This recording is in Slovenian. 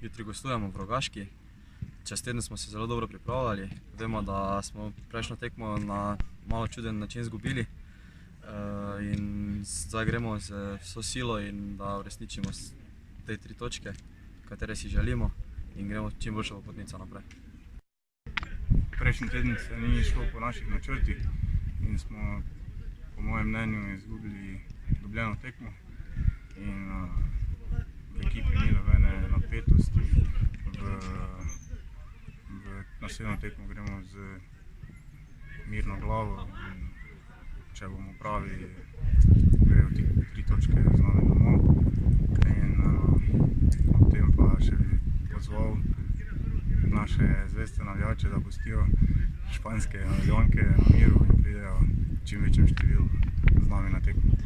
Jutri gostujemo v Rogaški. Čez teden smo se zelo dobro pripravljali. Vemo, da smo prejšnjo tekmo na malo čuden način izgubili. In zdaj gremo z vso silo in da uresničimo te 3 točke, katere si želimo, in gremo čim boljšo popotnico naprej. Prejšnji teden se ni šlo po naših načrtih in smo, po mojem mnenju, izgubili dobljeno tekmo. In v ekipi ni nobene napetosti. V naslednjo tekmo gremo z mirno glavo in če bomo pravi, grejo ti 3 točke z nami domov. In ob tem pa še bi pozval naše zveste navijače, da pustijo španske navijanke na miru in pridejo v čim večjem številu z nami na tekmo.